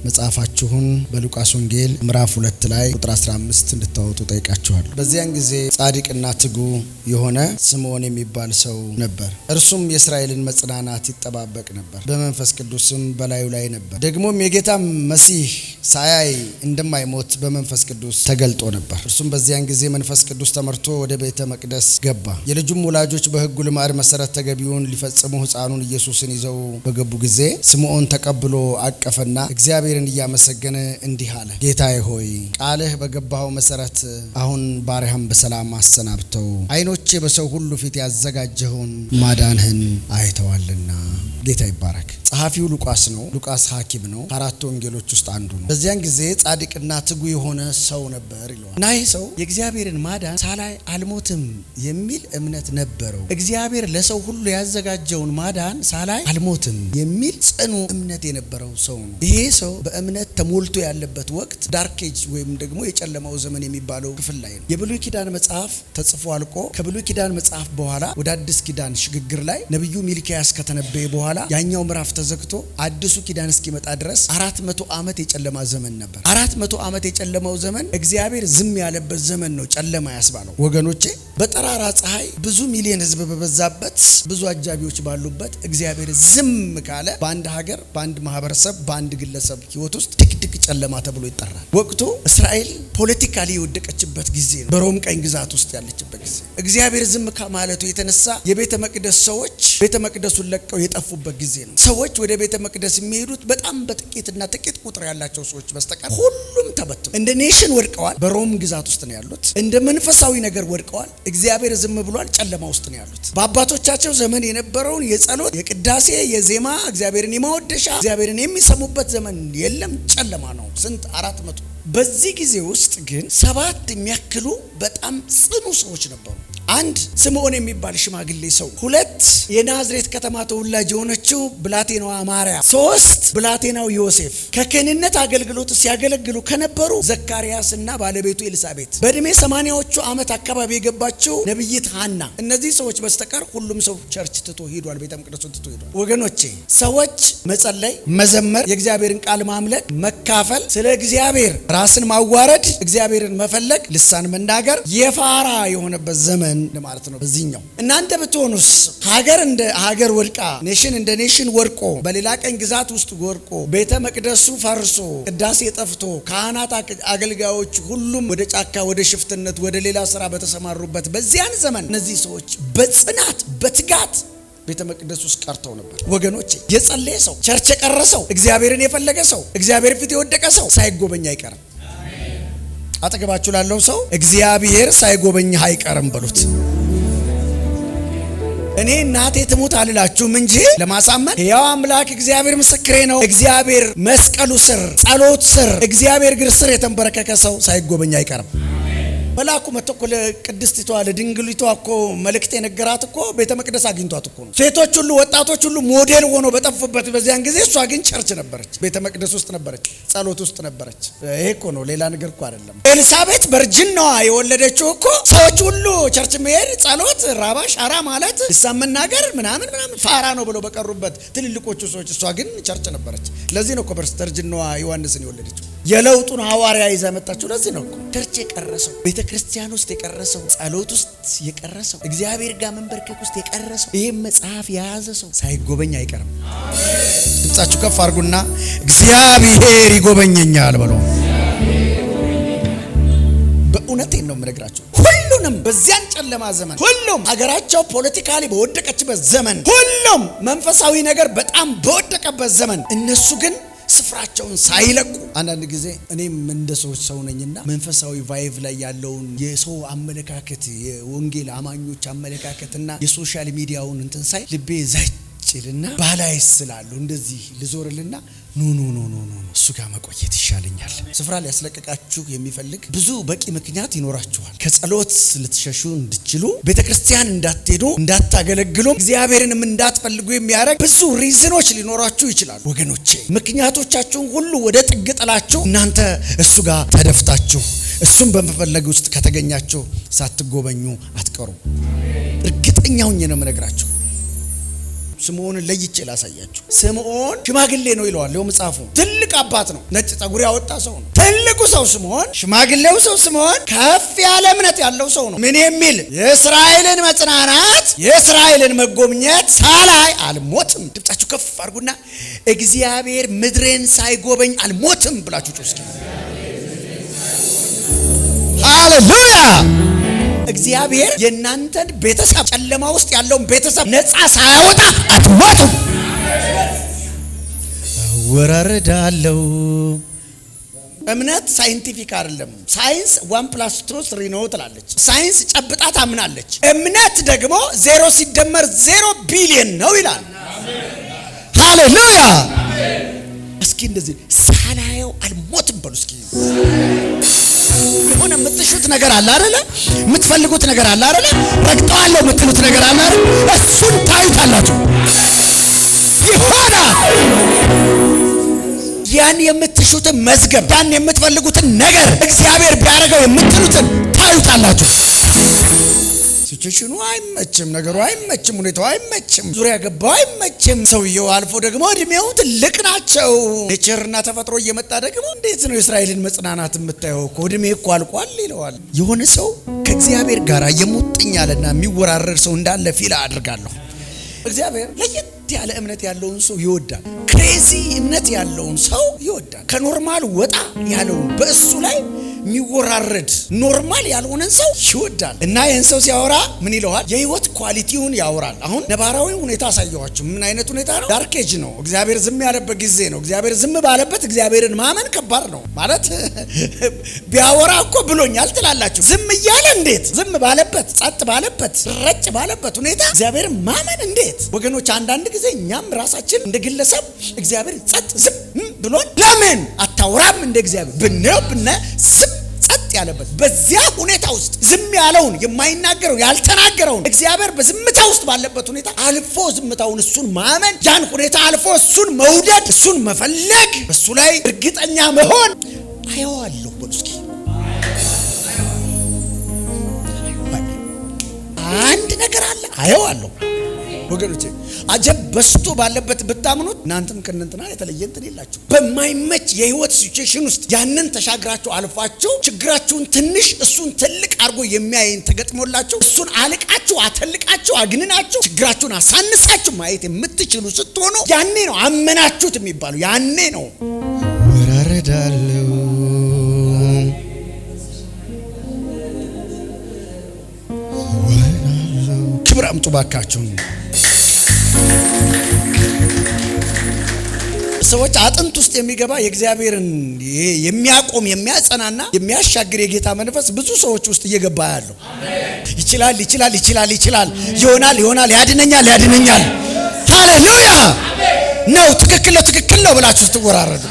መጽሐፋችሁን በሉቃስ ወንጌል ምዕራፍ 2 ላይ ቁጥር 15 እንድታወጡ ጠይቃችኋለሁ። በዚያን ጊዜ ጻድቅና ትጉ የሆነ ስምዖን የሚባል ሰው ነበር። እርሱም የእስራኤልን መጽናናት ይጠባበቅ ነበር፣ በመንፈስ ቅዱስም በላዩ ላይ ነበር። ደግሞም የጌታ መሲህ ሳያይ እንደማይሞት በመንፈስ ቅዱስ ተገልጦ ነበር። እርሱም በዚያን ጊዜ መንፈስ ቅዱስ ተመርቶ ወደ ቤተ መቅደስ ገባ። የልጁም ወላጆች በሕጉ ልማድ መሰረት ተገቢውን ሊፈጽሙ ሕፃኑን ኢየሱስን ይዘው በገቡ ጊዜ ስምዖን ተቀብሎ አቀፈና እግዚአብሔርን እያመሰገነ እንዲህ አለ፣ ጌታዬ ሆይ ቃልህ በገባው መሰረት አሁን ባሪያህን በሰላም አሰናብተው፣ ዓይኖቼ በሰው ሁሉ ፊት ያዘጋጀውን ማዳንህን አይተዋልና። ጌታ ይባረክ። ጸሐፊው ሉቃስ ነው። ሉቃስ ሐኪም ነው። ከአራቱ ወንጌሎች ውስጥ አንዱ ነው። በዚያን ጊዜ ጻድቅና ትጉ የሆነ ሰው ነበር ይለዋል። እና ይህ ሰው የእግዚአብሔርን ማዳን ሳላይ አልሞትም የሚል እምነት ነበረው። እግዚአብሔር ለሰው ሁሉ ያዘጋጀውን ማዳን ሳላይ አልሞትም የሚል ጽኑ እምነት የነበረው ሰው ነው። ይሄ ሰው በእምነት ተሞልቶ ያለበት ወቅት ዳርክ ኤጅ ወይም ደግሞ የጨለማው ዘመን የሚባለው ክፍል ላይ ነው። የብሉይ ኪዳን መጽሐፍ ተጽፎ አልቆ ከብሉይ ኪዳን መጽሐፍ በኋላ ወደ አዲስ ኪዳን ሽግግር ላይ ነብዩ ሚልኪያስ ከተነበየ በኋላ ያኛው ምዕራፍ ተዘግቶ አዲሱ ኪዳን እስኪመጣ ድረስ 400 ዓመት የጨለማ ዘመን ነበር። 400 ዓመት የጨለማው ዘመን እግዚአብሔር ዝም ያለበት ዘመን ነው ጨለማ ያስባለው። ወገኖቼ በጠራራ ፀሐይ ብዙ ሚሊዮን ሕዝብ በበዛበት ብዙ አጃቢዎች ባሉበት እግዚአብሔር ዝም ካለ በአንድ ሀገር፣ በአንድ ማህበረሰብ፣ በአንድ ግለሰብ ህይወት ውስጥ ድቅድቅ ጨለማ ተብሎ ይጠራል። ወቅቱ እስራኤል ፖለቲካሊ የወደቀችበት ጊዜ ነው። በሮም ቀኝ ግዛት ውስጥ ያለችበት ጊዜ። እግዚአብሔር ዝም ከማለቱ የተነሳ የቤተ መቅደስ ሰዎች ቤተ መቅደሱን ለቀው የጠፉበት ጊዜ ነው። ሰዎች ወደ ቤተ መቅደስ የሚሄዱት በጣም በጥቂትና ጥቂት ቁጥር ያላቸው ሰዎች በስተቀር ሁሉም ተበትነው እንደ ኔሽን ወድቀዋል። በሮም ግዛት ውስጥ ነው ያሉት። እንደ መንፈሳዊ ነገር ወድቀዋል። እግዚአብሔር ዝም ብሏል። ጨለማ ውስጥ ነው ያሉት። በአባቶቻቸው ዘመን የነበረውን የጸሎት፣ የቅዳሴ፣ የዜማ እግዚአብሔርን የማወደሻ እግዚአብሔርን የሚሰሙበት ዘመን የለም። ጨለማ ነው። ስንት 400። በዚህ ጊዜ ውስጥ ግን 7 የሚያክሉ በጣም ጽኑ ሰዎች ነበሩ። 1 ስምዖን የሚባል ሽማግሌ ሰው፣ 2 የናዝሬት ከተማ ተወላጅ የሆነችው ብላቴናዋ ማርያም፣ 3 ብላቴናው ዮሴፍ፣ ከክህንነት አገልግሎት ሲያገለግሉ ከነበሩ ዘካርያስ እና ባለቤቱ ኤልሳቤት፣ በእድሜ 80ዎቹ ዓመት አካባቢ የገባችው ነብይት ሐና። እነዚህ ሰዎች በስተቀር ሁሉም ሰው ቸርች ትቶ ሄዷል። ቤተ መቅደሱን ትቶ ሄዷል። ወገኖቼ ሰዎች መጸለይ፣ መዘመር፣ የእግዚአብሔርን ቃል ማምለክ፣ መካፈል፣ ስለ እግዚአብሔር ራስን ማዋረድ፣ እግዚአብሔርን መፈለግ፣ ልሳን መናገር የፋራ የሆነበት ዘመን ማለት ነው። በዚህኛው እናንተ ብትሆኑስ ሀገር እንደ ሀገር ወድቃ፣ ኔሽን እንደ ኔሽን ወድቆ፣ በሌላ ቀኝ ግዛት ውስጥ ወድቆ፣ ቤተ መቅደሱ ፈርሶ፣ ቅዳሴ ጠፍቶ፣ ካህናት አገልጋዮች ሁሉም ወደ ጫካ፣ ወደ ሽፍትነት፣ ወደ ሌላ ስራ በተሰማሩበት በዚያን ዘመን እነዚህ ሰዎች በጽናት በትጋት ቤተ መቅደስ ውስጥ ቀርተው ነበር። ወገኖቼ የጸለየ ሰው፣ ቸርች የቀረ ሰው፣ እግዚአብሔርን የፈለገ ሰው፣ እግዚአብሔር ፊት የወደቀ ሰው ሳይጎበኝ አይቀርም። አጠገባችሁ ላለው ሰው እግዚአብሔር ሳይጎበኝህ አይቀርም በሉት። እኔ እናቴ ትሙት አልላችሁም እንጂ ለማሳመን ያው አምላክ እግዚአብሔር ምስክሬ ነው። እግዚአብሔር መስቀሉ ስር፣ ጸሎት ስር፣ እግዚአብሔር እግር ስር የተንበረከከ ሰው ሳይጎበኝ አይቀርም። መልአኩ መጥቶ እኮ ለቅድስቲቷ ለድንግሊቷ እኮ መልእክት የነገራት እኮ ቤተ መቅደስ አግኝቷት እኮ ነው። ሴቶች ሁሉ ወጣቶች ሁሉ ሞዴል ሆኖ በጠፉበት በዚያን ጊዜ እሷ ግን ቸርች ነበረች፣ ቤተ መቅደስ ውስጥ ነበረች፣ ጸሎት ውስጥ ነበረች። ይሄ እኮ ነው፣ ሌላ ነገር እኮ አይደለም። ኤልሳቤት በእርጅናዋ የወለደችው እኮ ሰዎች ሁሉ ቸርች መሄድ፣ ጸሎት፣ ራባ ሻራ ማለት፣ ልሳን መናገር ምናምን ፋራ ነው ብለው በቀሩበት ትልልቆቹ ሰዎች እሷ ግን ቸርች ነበረች። ለዚህ ነው እኮ በእርጅናዋ ዮሐንስን የወለደችው። የለውጡን ሐዋርያ ይዛ መጣችው። ለዚህ ነው እኮ ቸርች የቀረሰው፣ ቤተ ክርስቲያን ውስጥ የቀረሰው፣ ጸሎት ውስጥ የቀረሰው፣ እግዚአብሔር ጋር መንበርከክ ውስጥ የቀረሰው፣ ይሄን መጽሐፍ የያዘ ሰው ሳይጎበኝ አይቀርም። ድምጻችሁ ከፍ አድርጉና እግዚአብሔር ይጎበኘኛል በሉ። በእውነቴን ነው የምነግራችሁ። ሁሉንም በዚያን ጨለማ ዘመን፣ ሁሉም ሀገራቸው ፖለቲካሊ በወደቀችበት ዘመን፣ ሁሉም መንፈሳዊ ነገር በጣም በወደቀበት ዘመን እነሱ ግን ስፍራቸውን ሳይለቁ፣ አንዳንድ ጊዜ እኔም እንደ ሰዎች ሰው ነኝና መንፈሳዊ ቫይቭ ላይ ያለውን የሰው አመለካከት፣ የወንጌል አማኞች አመለካከትና የሶሻል ሚዲያውን እንትን ሳይ ልቤ ዘጭልና ባላይ ስላሉ እንደዚህ ልዞርልና ኖ እሱ ጋር መቆየት ይሻለኛል። ስፍራ ሊያስለቀቃችሁ የሚፈልግ ብዙ በቂ ምክንያት ይኖራችኋል። ከጸሎት ልትሸሹ እንድትችሉ፣ ቤተክርስቲያን እንዳትሄዱ፣ እንዳታገለግሉ፣ እግዚአብሔርንም እንዳትፈልጉ የሚያደርግ ብዙ ሪዝኖች ሊኖራችሁ ይችላሉ። ወገኖቼ ምክንያቶቻችሁን ሁሉ ወደ ጥግ ጥላችሁ እናንተ እሱ ጋር ተደፍታችሁ እሱም በመፈለግ ውስጥ ከተገኛችሁ ሳትጎበኙ አትቀሩ። እርግጠኛው ነው የምነግራችሁ። ስምዖንን ለይቼ ላሳያችሁ። ስምዖን ሽማግሌ ነው ይለዋል መጽሐፉ። ትልቅ አባት ነው፣ ነጭ ጸጉር ያወጣ ሰው ነው። ትልቁ ሰው ስምዖን፣ ሽማግሌው ሰው ስምዖን ከፍ ያለ እምነት ያለው ሰው ነው። ምን የሚል የእስራኤልን መጽናናት የእስራኤልን መጎብኘት ሳላይ አልሞትም። ድምጻችሁ ከፍ አድርጉና እግዚአብሔር ምድሬን ሳይጎበኝ አልሞትም ብላችሁ ጮህ እስኪ። ሃሌሉያ! እግዚአብሔር የእናንተን ቤተሰብ ጨለማ ውስጥ ያለውን ቤተሰብ ነፃ ሳያወጣ አትሞቱም። ወራረዳለው። እምነት ሳይንቲፊክ አይደለም። ሳይንስ 1+2 3 ነው ትላለች። ሳይንስ ጨብጣ ታምናለች። እምነት ደግሞ 0 ሲደመር 0 ቢሊየን ነው ይላል። ሃሌሉያ! እስኪ እንደዚህ ሳላየው አልሞትም በሉ እስኪ። የሆነ የምትሹት ነገር አለ አይደለ? የምትፈልጉት ነገር አለ አይደለ? ረግጠዋለሁ የምትሉት ነገር አለ አይደለ? እሱን ታዩታላችሁ። ይሆናል። ያን የምትሹትን መዝገብ፣ ያን የምትፈልጉትን ነገር እግዚአብሔር ቢያደርገው የምትሉትን ታዩታላችሁ። ሲቹዌሽኑ አይመችም፣ ነገሩ አይመችም፣ ሁኔታው አይመችም፣ ዙሪያ ገባው አይመችም። ሰውየው አልፎ ደግሞ እድሜው ትልቅ ናቸው። ኔቸርና ተፈጥሮ እየመጣ ደግሞ እንዴት ነው የእስራኤልን መጽናናት የምታየው? እኮ እድሜ እኮ አልቋል ይለዋል። የሆነ ሰው ከእግዚአብሔር ጋር የሙጥኝ ያለና የሚወራረድ ሰው እንዳለ ፊል አድርጋለሁ። እግዚአብሔር ለየት ያለ እምነት ያለውን ሰው ይወዳል። ክሬዚ እምነት ያለውን ሰው ይወዳል። ከኖርማል ወጣ ያለውን በእሱ ላይ የሚወራረድ ኖርማል ያልሆነን ሰው ይወዳል። እና ይህን ሰው ሲያወራ ምን ይለዋል? የህይወት ኳሊቲውን ያወራል። አሁን ነባራዊ ሁኔታ አሳየዋችሁ። ምን አይነት ሁኔታ ነው? ዳርኬጅ ነው። እግዚአብሔር ዝም ያለበት ጊዜ ነው። እግዚአብሔር ዝም ባለበት እግዚአብሔርን ማመን ከባድ ነው ማለት። ቢያወራ እኮ ብሎኛል ትላላችሁ። ዝም እያለ እንዴት? ዝም ባለበት፣ ጸጥ ባለበት፣ ረጭ ባለበት ሁኔታ እግዚአብሔርን ማመን እንዴት? ወገኖች አንዳንድ ጊዜ እኛም ራሳችን እንደ ግለሰብ እግዚአብሔር ጸጥ ዝም ብሎን ለምን አታውራም እንደ እግዚአብሔር ብንለው ዝም ጸጥ ያለበት በዚያ ሁኔታ ውስጥ ዝም ያለውን የማይናገረው ያልተናገረውን እግዚአብሔር በዝምታ ውስጥ ባለበት ሁኔታ አልፎ ዝምታውን እሱን ማመን፣ ያን ሁኔታ አልፎ እሱን መውደድ፣ እሱን መፈለግ፣ እሱ ላይ እርግጠኛ መሆን። አየዋለሁ በሉ እስኪ። አንድ ነገር አለ አየዋለሁ ወገኖቼ። አጀብ በስቶ ባለበት ብታምኑት እናንተም ከእናንተና የተለየ እንትን የላችሁ። በማይመች የህይወት ሲቹዌሽን ውስጥ ያንን ተሻግራችሁ አልፋችሁ ችግራችሁን ትንሽ እሱን ትልቅ አድርጎ የሚያየን ተገጥሞላችሁ እሱን አልቃችሁ አተልቃችሁ አግንናችሁ ችግራችሁን አሳንሳችሁ ማየት የምትችሉ ስትሆኑ ያኔ ነው አመናችሁት የሚባሉ። ያኔ ነው ወራረዳለው። ክብር አምጡ ባካችሁ። ሰዎች አጥንት ውስጥ የሚገባ የእግዚአብሔርን የሚያቆም የሚያጸናና የሚያሻግር የጌታ መንፈስ ብዙ ሰዎች ውስጥ እየገባ ያለው ይችላል ይችላል ይችላል ይችላል ይሆናል ይሆናል ያድነኛል ያድነኛል። ሃሌሉያ ነው። ትክክል ነው ብላችሁ ስትወራረዱ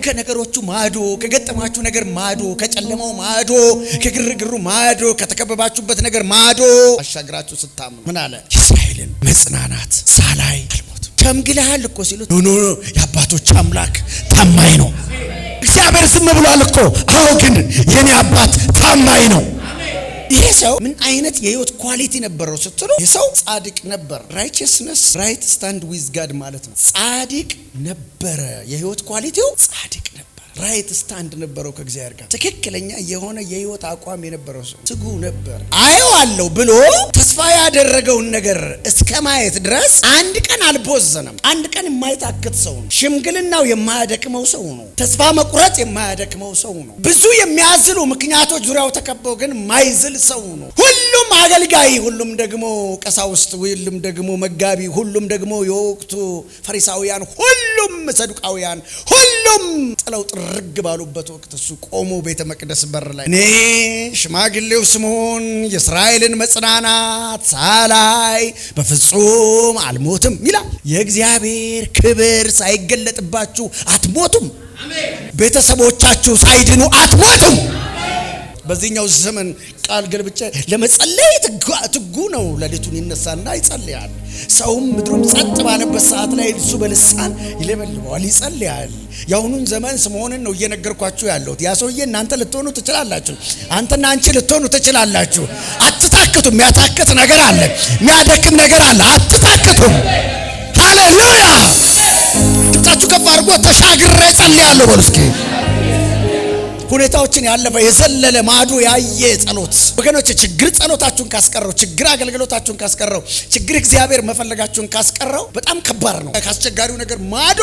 ከነገሮቹ ማዶ፣ ከገጠማችሁ ነገር ማዶ፣ ከጨለማው ማዶ፣ ከግርግሩ ማዶ፣ ከተከበባችሁበት ነገር ማዶ አሻግራችሁ ስታምኑ ምን አለ? የእስራኤልን መጽናናት ሳላይ አልሞትም። ሸምግለሃል እኮ ሲሉት ኖ የአባቶች አምላክ ታማኝ ነው። እግዚአብሔር ዝም ብሏል እኮ። አዎ ግን የኔ አባት ታማኝ ነው። ይሄ ሰው ምን አይነት የህይወት ኳሊቲ ነበረው ስትሉ፣ ይሄ ሰው ጻድቅ ነበር። ራይቸስነስ ራይት ስታንድ ዊዝ ጋድ ማለት ነው። ጻድቅ ነበረ። የህይወት ኳሊቲው ጻድቅ ነበር። ራይት ስታንድ ነበረው ከእግዚአብሔር ጋር። ትክክለኛ የሆነ የህይወት አቋም የነበረው ሰው ትጉ ነበር። አየዋለሁ ብሎ ተስፋ ያደረገውን ነገር እስከ ማየት ድረስ አንድ ቀን አልቦዘነም። አንድ ቀን የማይታክት ሰው ነው። ሽምግልናው የማያደክመው ሰው ነው። ተስፋ መቁረጥ የማያደክመው ሰው ነው። ብዙ የሚያዝሉ ምክንያቶች ዙሪያው ተከበው ግን ማይዝል ሰው ነው። ሁሉም አገልጋይ፣ ሁሉም ደግሞ ቀሳውስት፣ ሁሉም ደግሞ መጋቢ፣ ሁሉም ደግሞ የወቅቱ ፈሪሳውያን፣ ሁሉም ሰዱቃውያን፣ ሁሉም ጥለው ጥርግ ባሉበት ወቅት እሱ ቆሞ ቤተ መቅደስ በር ላይ እኔ ሽማግሌው ስምዖን የእስራኤልን መጽናናት ሳላይ በፍጹም አልሞትም ይላል። የእግዚአብሔር ክብር ሳይገለጥባችሁ አትሞቱም። ቤተሰቦቻችሁ ሳይድኑ አትሞቱም። በዚህኛው ዘመን ቃል ገልብጬ ለመጸለይ ትጉ ነው። ሌሊቱን ይነሳና ይጸልያል። ሰውም ምድሩም ጸጥ ባለበት ሰዓት ላይ እሱ በልሳን ይለበልበዋል፣ ይጸልያል። ያሁኑን ዘመን ስምዖንን ነው እየነገርኳችሁ ያለሁት። ያ ሰውዬ እናንተ ልትሆኑ ትችላላችሁ። አንተና አንቺ ልትሆኑ ትችላላችሁ። አትታክቱም። የሚያታክት ነገር አለ፣ የሚያደክም ነገር አለ። አትታክቱም። ሃሌሉያ! ድምጻችሁ ከፍ አድርጎ ተሻግሬ ጸልያለሁ በሉ እስኪ። ሁኔታዎችን ያለፈ የዘለለ ማዶ ያየ ጸሎት ወገኖች፣ ችግር ጸሎታችሁን ካስቀረው፣ ችግር አገልግሎታችሁን ካስቀረው፣ ችግር እግዚአብሔር መፈለጋችሁን ካስቀረው በጣም ከባድ ነው። ካስቸጋሪው ነገር ማዶ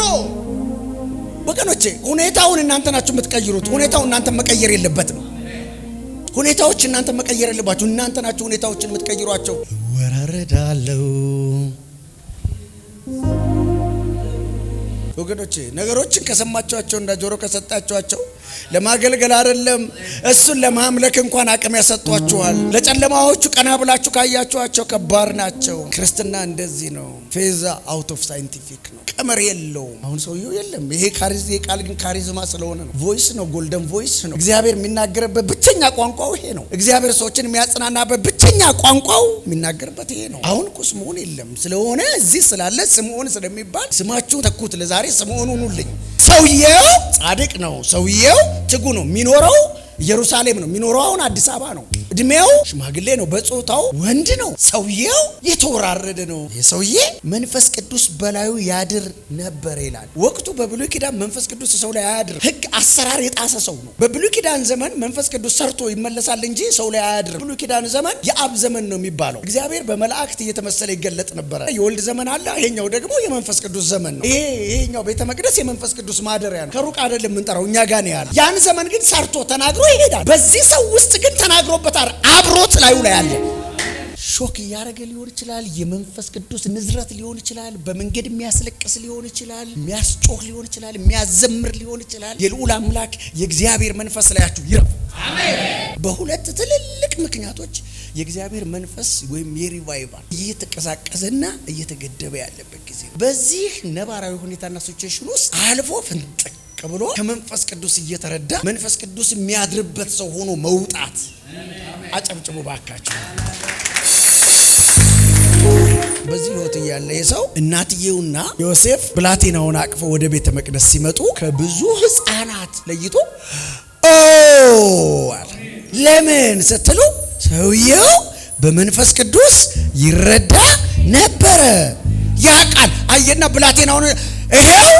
ወገኖቼ፣ ሁኔታውን እናንተ ናችሁ የምትቀይሩት። ሁኔታው እናንተ መቀየር የለበትም። ሁኔታዎች እናንተ መቀየር የለባችሁ። እናንተ ናችሁ ሁኔታዎችን የምትቀይሯቸው። ወራረዳለው ወገኖቼ፣ ነገሮችን ከሰማችኋቸው እና ጆሮ ከሰጣችኋቸው ለማገልገል አይደለም እሱን ለማምለክ እንኳን አቅም ያሰጧችኋል። ለጨለማዎቹ ቀና ብላችሁ ካያችኋቸው ከባድ ናቸው። ክርስትና እንደዚህ ነው። ፌዛ አውት ኦፍ ሳይንቲፊክ ነው። ቀመር የለውም። አሁን ሰውየው የለም። ይሄ ቃል ግን ካሪዝማ ስለሆነ ነው። ቮይስ ነው። ጎልደን ቮይስ ነው። እግዚአብሔር የሚናገርበት ብቸኛ ቋንቋው ይሄ ነው። እግዚአብሔር ሰዎችን የሚያጽናናበት ብቸኛ ቋንቋው የሚናገርበት ይሄ ነው። አሁን እኮ ስምዖን የለም ስለሆነ እዚህ ስላለ ስምዖን ስለሚባል ስማችሁን ተኩት። ለዛሬ ስምዖን ሁኑልኝ። ሰውየው ጻድቅ ነው። ሰውየው ትጉ ነው። የሚኖረው ኢየሩሳሌም ነው። የሚኖረው አሁን አዲስ አበባ ነው። እድሜው ሽማግሌ ነው። በጾታው ወንድ ነው። ሰውየው የተወራረደ ነው። የሰውዬ መንፈስ ቅዱስ በላዩ ያድር ነበር ይላል። ወቅቱ በብሉይ ኪዳን መንፈስ ቅዱስ ሰው ላይ አያድር። ሕግ አሰራር የጣሰ ሰው ነው። በብሉይ ኪዳን ዘመን መንፈስ ቅዱስ ሰርቶ ይመለሳል እንጂ ሰው ላይ አያድር። ብሉይ ኪዳን ዘመን የአብ ዘመን ነው የሚባለው። እግዚአብሔር በመላእክት እየተመሰለ ይገለጥ ነበር። የወልድ ዘመን አለ። ይሄኛው ደግሞ የመንፈስ ቅዱስ ዘመን ነው። ይሄኛው ቤተ መቅደስ የመንፈስ ቅዱስ ማደሪያ ነው። ከሩቅ አይደለም የምንጠራው፣ እኛ ጋር ነው ያለው። ያን ዘመን ግን ሰርቶ ተናግሮ ይሄዳል። በዚህ ሰው ውስጥ ግን ተናግሮበታል። አብሮት ላዩ ላይ አለ። ሾክ እያደረገ ሊሆን ይችላል። የመንፈስ ቅዱስ ንዝረት ሊሆን ይችላል። በመንገድ የሚያስለቅስ ሊሆን ይችላል። የሚያስጮህ ሊሆን ይችላል። የሚያዘምር ሊሆን ይችላል። የልዑል አምላክ የእግዚአብሔር መንፈስ ላያችሁ ይረፍ። አሜን። በሁለት ትልልቅ ምክንያቶች የእግዚአብሔር መንፈስ ወይም የሪቫይቫል እየተቀሳቀሰና እየተገደበ ያለበት ጊዜ። በዚህ ነባራዊ ሁኔታና ሲቹዌሽን ውስጥ አልፎ ፍንጥቅ ብሎ ከመንፈስ ቅዱስ እየተረዳ መንፈስ ቅዱስ የሚያድርበት ሰው ሆኖ መውጣት። አጨብጭቡ ባካችሁ። በዚህ ህይወት ያለ የሰው እናትየውና ዮሴፍ ብላቴናውን አቅፈው ወደ ቤተ መቅደስ ሲመጡ ከብዙ ሕፃናት ለይቶ ለምን ስትሉ ሰውየው በመንፈስ ቅዱስ ይረዳ ነበረ። ያ ቃል አየና ብላቴናውን ይሄው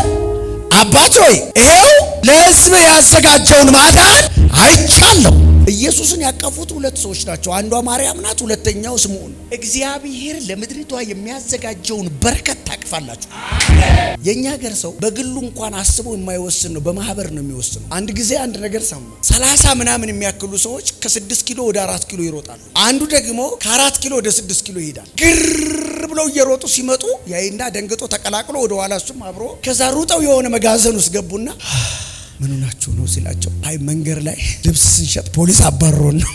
አባት ሆይ ይሄው ለሕዝብ ያዘጋጀውን ማዳን አይቻለሁ። ኢየሱስን ያቀፉት ሁለት ሰዎች ናቸው። አንዷ ማርያም ናት፣ ሁለተኛው ስምዖን። እግዚአብሔር ለምድሪቷ የሚያዘጋጀውን በረከት ታቅፋላችሁ። የኛ ሀገር ሰው በግሉ እንኳን አስቦ የማይወስን ነው፣ በማህበር ነው የሚወስነው። አንድ ጊዜ አንድ ነገር ሰሙ። 30 ምናምን የሚያክሉ ሰዎች ከ6 ኪሎ ወደ 4 ኪሎ ይሮጣሉ። አንዱ ደግሞ ከ4 ኪሎ ወደ 6 ኪሎ ይሄዳል። ግር ብለው እየሮጡ ሲመጡ ያይና ደንግጦ ተቀላቅሎ ወደ ኋላ እሱም አብሮ ከዛ ሩጠው የሆነ መጋዘን ውስጥ ገቡና ምን ሆናችሁ ነው ሲላቸው፣ አይ መንገድ ላይ ልብስ ስንሸጥ ፖሊስ አባሮን ነው።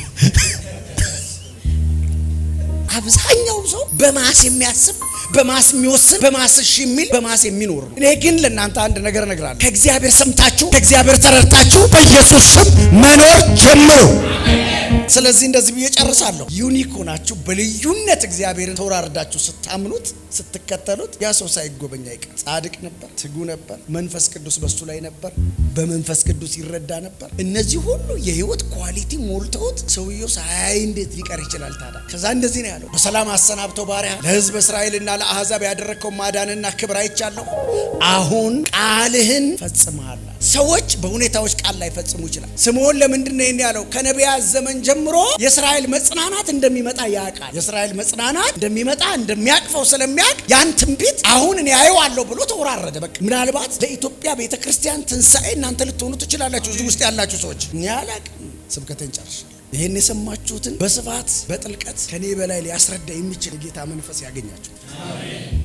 አብዛኛው ሰው በማስ የሚያስብ፣ በማስ የሚወስን፣ በማስ እሺ የሚል፣ በማስ የሚኖር ነው። እኔ ግን ለእናንተ አንድ ነገር እነግራለሁ። ከእግዚአብሔር ሰምታችሁ ከእግዚአብሔር ተረድታችሁ በኢየሱስ ስም መኖር ጀምሩ። ስለዚህ እንደዚህ ብዬ ጨርሳለሁ። ዩኒክ ሆናችሁ በልዩነት እግዚአብሔርን ተወራርዳችሁ ስታምኑት ስትከተሉት ያ ሰው ሳይጎበኝ አይቀር። ጻድቅ ነበር፣ ትጉ ነበር፣ መንፈስ ቅዱስ በሱ ላይ ነበር፣ በመንፈስ ቅዱስ ይረዳ ነበር። እነዚህ ሁሉ የህይወት ኳሊቲ ሞልተውት ሰውየው ሳያይ እንዴት ሊቀር ይችላል ታዲያ? ከዛ እንደዚህ ነው ያለው፣ በሰላም አሰናብተው ባሪያ ለሕዝብ እስራኤልና ለአሕዛብ ያደረግከው ማዳንና ክብር አይቻለሁ። አሁን ቃልህን ፈጽመሃል። ሰዎች በሁኔታዎች ቃል ላይ ፈጽሙ ይችላል። ስምዖን ለምንድን ነው ያለው? ከነቢያት ዘመን ጀምሮ የእስራኤል መጽናናት እንደሚመጣ ያውቃል። የእስራኤል መጽናናት እንደሚመጣ እንደሚያቅፈው ስለሚያውቅ ያን ትንቢት አሁን እኔ አየዋለሁ ብሎ ተወራረደ። በቃ ምናልባት ለኢትዮጵያ ቤተክርስቲያን ትንሣኤ እናንተ ልትሆኑ ትችላላችሁ፣ እዚህ ውስጥ ያላችሁ ሰዎች። እኔ አላቅም። ስብከቴን ጨርሻለሁ። ይሄን የሰማችሁትን በስፋት በጥልቀት ከኔ በላይ ሊያስረዳ የሚችል ጌታ መንፈስ ያገኛችሁ። አሜን።